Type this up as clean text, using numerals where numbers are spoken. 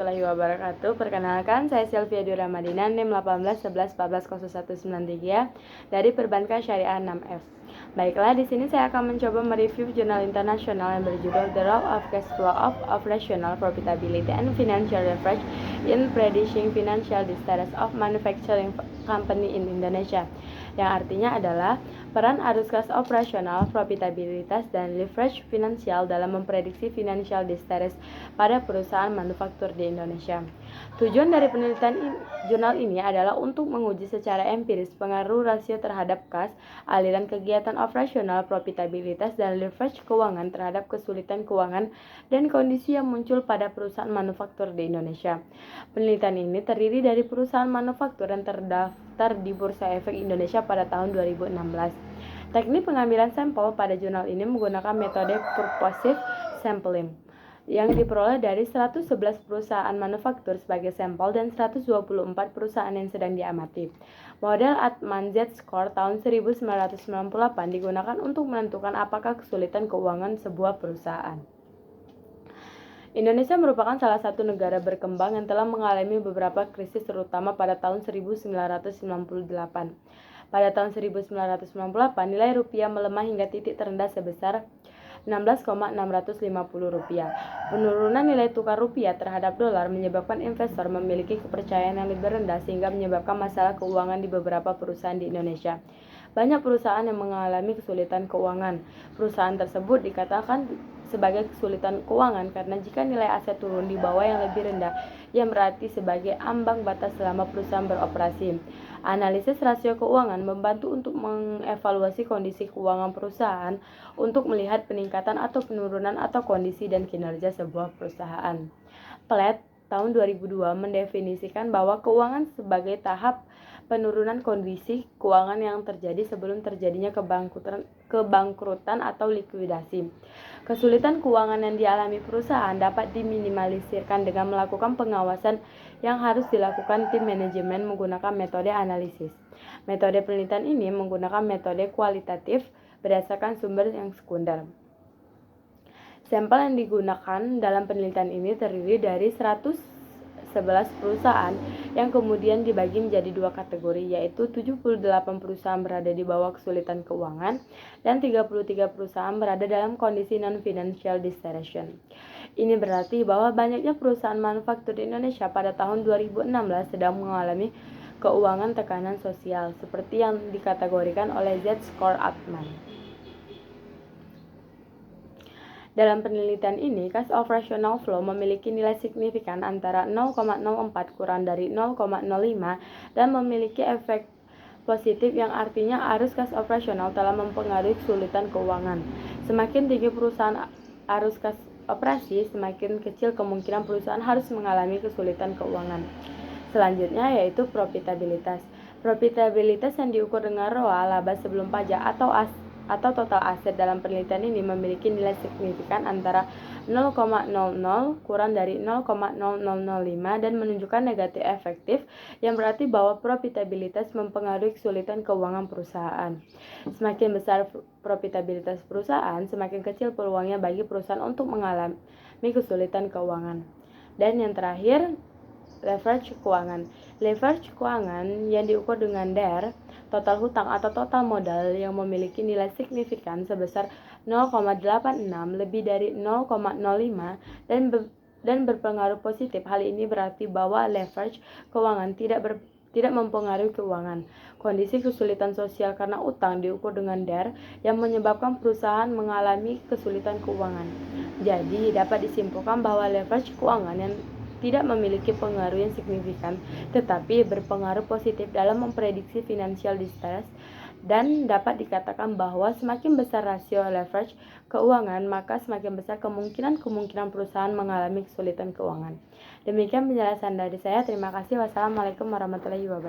Warahmatullahi wabarakatuh. Perkenalkan, saya Sylvia Dura Madina, NIM 1811140193 dari Perbankan Syariah 6F. Baiklah, di sini saya akan mencoba mereview jurnal internasional yang berjudul The Role of Cash Flow of Operational Profitability and Financial Leverage in Predicting Financial Distress of Manufacturing Company in Indonesia, yang artinya adalah peran arus kas operasional, profitabilitas, dan leverage finansial dalam memprediksi financial distress pada perusahaan manufaktur di Indonesia. Tujuan dari penelitian jurnal ini adalah untuk menguji secara empiris pengaruh rasio terhadap kas, aliran kegiatan operasional, profitabilitas, dan leverage keuangan terhadap kesulitan keuangan dan kondisi yang muncul pada perusahaan manufaktur di Indonesia. Penelitian ini terdiri dari perusahaan manufaktur yang terdaftar di Bursa Efek Indonesia pada tahun 2016. Teknik pengambilan sampel pada jurnal ini menggunakan metode purposive sampling yang diperoleh dari 111 perusahaan manufaktur sebagai sampel dan 124 perusahaan yang sedang diamati. Model Altman Z-score tahun 1998 digunakan untuk menentukan apakah kesulitan keuangan sebuah perusahaan. Indonesia merupakan salah satu negara berkembang yang telah mengalami beberapa krisis, terutama pada tahun 1998. Pada tahun 1998, nilai rupiah melemah hingga titik terendah sebesar 16,650 rupiah. Penurunan nilai tukar rupiah terhadap dolar menyebabkan investor memiliki kepercayaan yang lebih rendah sehingga menyebabkan masalah keuangan di beberapa perusahaan di Indonesia. Banyak perusahaan yang mengalami kesulitan keuangan. Perusahaan tersebut dikatakan sebagai kesulitan keuangan karena jika nilai aset turun di bawah yang lebih rendah, yang berarti sebagai ambang batas selama perusahaan beroperasi. Analisis rasio keuangan membantu untuk mengevaluasi kondisi keuangan perusahaan untuk melihat peningkatan atau penurunan atau kondisi dan kinerja sebuah perusahaan. Platt tahun 2002 mendefinisikan bahwa keuangan sebagai tahap penurunan kondisi keuangan yang terjadi sebelum terjadinya kebangkrutan atau likuidasi. Kesulitan keuangan yang dialami perusahaan dapat diminimalisirkan dengan melakukan pengawasan yang harus dilakukan tim manajemen menggunakan metode analisis. Metode penelitian ini menggunakan metode kualitatif berdasarkan sumber yang sekunder. Sampel yang digunakan dalam penelitian ini terdiri dari 111 perusahaan yang kemudian dibagi menjadi dua kategori, yaitu 78 perusahaan berada di bawah kesulitan keuangan dan 33 perusahaan berada dalam kondisi non-financial distress. Ini berarti bahwa banyaknya perusahaan manufaktur di Indonesia pada tahun 2016 sedang mengalami keuangan tekanan sosial, seperti yang dikategorikan oleh Z-score Altman. Dalam penelitian ini, kas operational flow memiliki nilai signifikan antara 0,04 kurang dari 0,05 dan memiliki efek positif yang artinya arus kas operasional telah mempengaruhi kesulitan keuangan. Semakin tinggi perusahaan arus kas operasi, semakin kecil kemungkinan perusahaan harus mengalami kesulitan keuangan. Selanjutnya yaitu profitabilitas. Profitabilitas yang diukur dengan ROA, laba sebelum pajak atau total aset dalam penelitian ini memiliki nilai signifikan antara 0,00 kurang dari 0,0005 dan menunjukkan negatif efektif, yang berarti bahwa profitabilitas mempengaruhi kesulitan keuangan perusahaan. Semakin besar profitabilitas perusahaan, semakin kecil peluangnya bagi perusahaan untuk mengalami kesulitan keuangan. Dan yang terakhir, leverage keuangan. Leverage keuangan yang diukur dengan DER, total hutang atau total modal, yang memiliki nilai signifikan sebesar 0,86 lebih dari 0,05 dan berpengaruh positif. Hal ini berarti bahwa leverage keuangan tidak mempengaruhi keuangan. Kondisi kesulitan sosial karena utang diukur dengan DER yang menyebabkan perusahaan mengalami kesulitan keuangan. Jadi, dapat disimpulkan bahwa leverage keuangan yang tidak memiliki pengaruh yang signifikan, tetapi berpengaruh positif dalam memprediksi financial distress, dan dapat dikatakan bahwa semakin besar rasio leverage keuangan, maka semakin besar kemungkinan perusahaan mengalami kesulitan keuangan. Demikian penjelasan dari saya. Terima kasih. Wassalamualaikum warahmatullahi wabarakatuh.